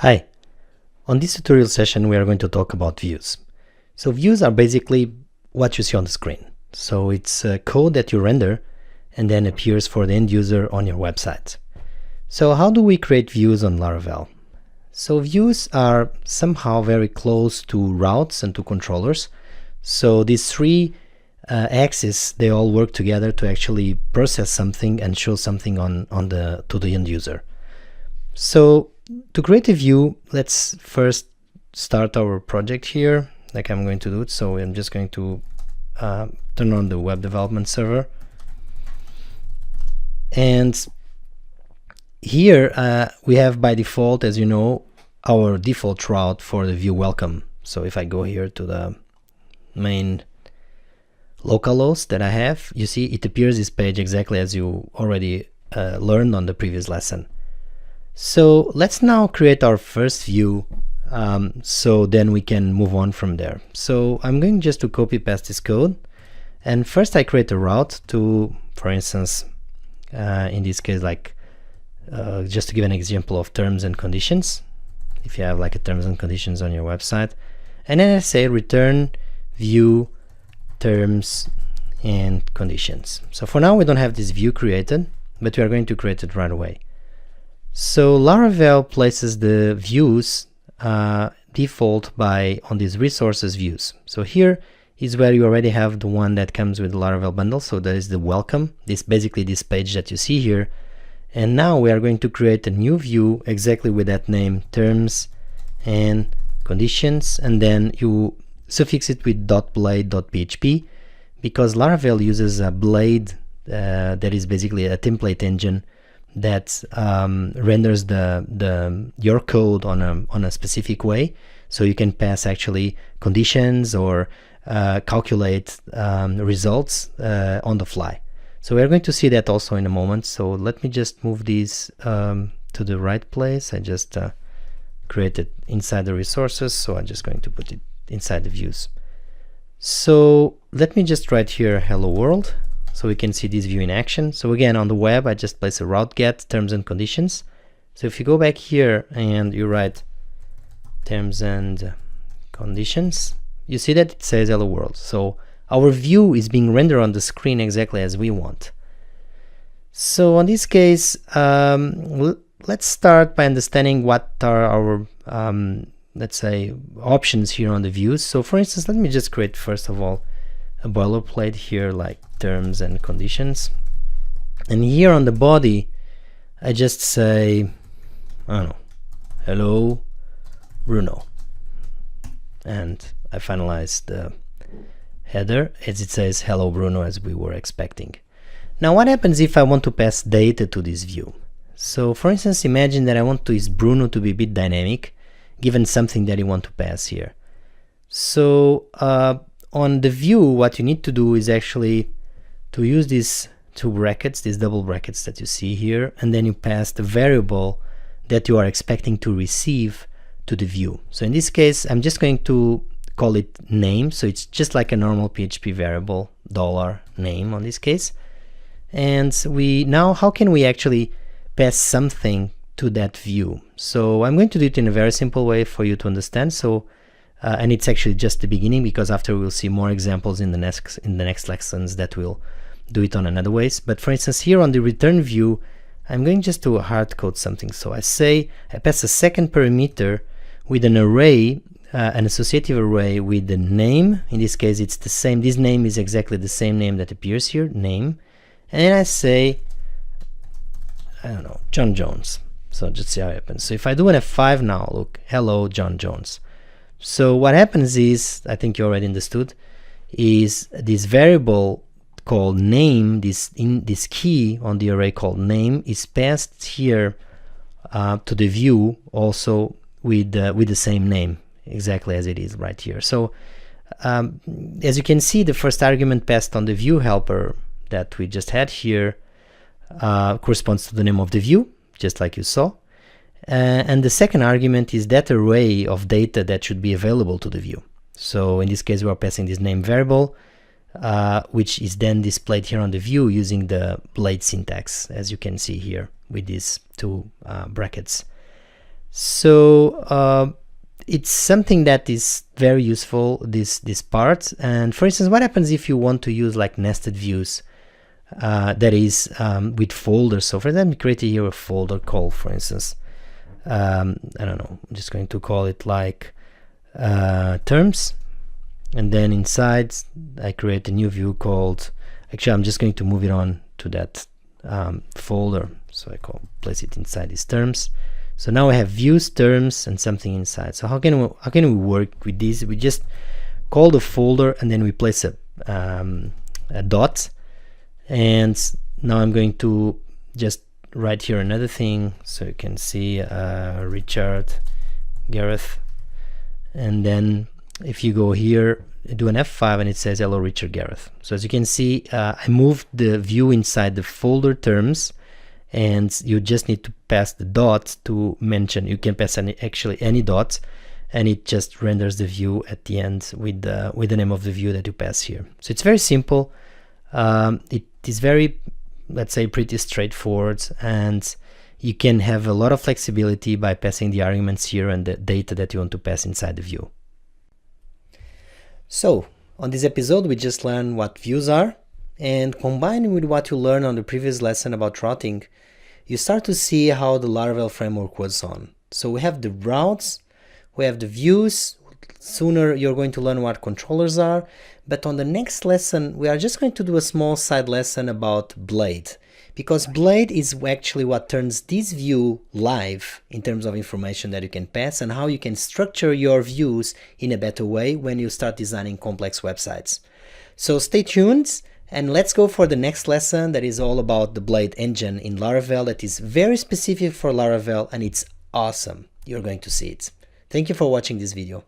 Hi, on this tutorial session we are going to talk about views. So views are basically what you see on the screen. So it's code that you render and then appears for the end user on your website. So how do we create views on Laravel? So views are somehow very close to routes and to controllers. So these three axes, they all work together to actually process something and show something to the end user. So to create a view, let's first start our project here, like I'm going to do it. So I'm just going to turn on the web development server. And here we have by default, as you know, our default route for the view welcome. So if I go here to the main localhost that I have, you see it appears this page exactly as you already learned on the previous lesson. So let's now create our first view, so then we can move on from there. So I'm going just to copy paste this code, and first I create a route to, for instance, in this case, like just to give an example of terms and conditions, if you have like a terms and conditions on your website, and then I say return view terms and conditions. So for now we don't have this view created, but we are going to create it right away. So Laravel places the views default on these resources views. So here is where you already have the one that comes with the Laravel bundle. So that is the welcome, basically this page that you see here. And now we are going to create a new view exactly with that name, terms and conditions, and then you suffix it with .blade.php, because Laravel uses a blade that is basically a template engine that renders your code on a specific way, so you can pass actually conditions or calculate results on the fly. So we're going to see that also in a moment. So let me just move these to the right place. I just created inside the resources, so I'm just going to put it inside the views. So let me just write here hello world, so we can see this view in action. So again, on the web, I just place a route get terms and conditions. So if you go back here and you write terms and conditions, you see that it says hello world. So our view is being rendered on the screen exactly as we want. So in this case, let's start by understanding what are our let's say options here on the views. So for instance, let me just create first of all a boilerplate here like terms and conditions, and here on the body I just say, I don't know, hello Bruno, and I finalize the header as it says hello Bruno, as we were expecting. Now what happens if I want to pass data to this view? So for instance, imagine that I want this Bruno to be a bit dynamic given something that you want to pass here. So on the view, what you need to do is actually to use these two brackets, these double brackets that you see here, and then you pass the variable that you are expecting to receive to the view. So in this case, I'm just going to call it name. So it's just like a normal PHP variable, $name on this case. And now how can we actually pass something to that view? So I'm going to do it in a very simple way for you to understand. So and it's actually just the beginning, because after we'll see more examples in the next lessons that will do it on another ways. But for instance, here on the return view, I'm going just to hard code something. So I pass a second parameter with an array, an associative array with the name. In this case, it's the same. This name is exactly the same name that appears here, name. And then I say, I don't know, John Jones. So just see how it happens. So if I do an F5 now, look, hello John Jones. So what happens is, I think you already understood, is this variable called name, this key on the array called name, is passed here to the view also with the same name, exactly as it is right here. So as you can see, the first argument passed on the view helper that we just had here corresponds to the name of the view, just like you saw. And the second argument is that array of data that should be available to the view. So in this case, we are passing this name variable, which is then displayed here on the view using the blade syntax, as you can see here with these two brackets. So it's something that is very useful, this part. And for instance, what happens if you want to use like nested views that is with folders? So for example, create here a folder called, for instance, I don't know, I'm just going to call it like terms, and then inside I create a new view called, actually I'm just going to move it on to that folder, so I place it inside these terms. So now I have views, terms, and something inside. So how can we work with this? We just call the folder and then we place a dot, and now I'm going to just write here another thing, so you can see Richard Gareth, and then if you go here, do an F5 and it says hello Richard Gareth. So as you can see, I moved the view inside the folder terms, and you just need to pass the dot to mention. You can pass actually any dot, and it just renders the view at the end with the name of the view that you pass here. So it's very simple. It is very, let's say, pretty straightforward, and you can have a lot of flexibility by passing the arguments here and the data that you want to pass inside the view. So on this episode we just learned what views are, and combined with what you learned on the previous lesson about routing, you start to see how the Laravel framework works on. So we have the routes, we have the views. Sooner you're going to learn what controllers are, but on the next lesson we are just going to do a small side lesson about Blade, because Blade is actually what turns this view live in terms of information that you can pass and how you can structure your views in a better way when you start designing complex websites. So stay tuned, and let's go for the next lesson that is all about the Blade engine in Laravel, that is very specific for Laravel, and it's awesome. You're going to see it. Thank you for watching this video.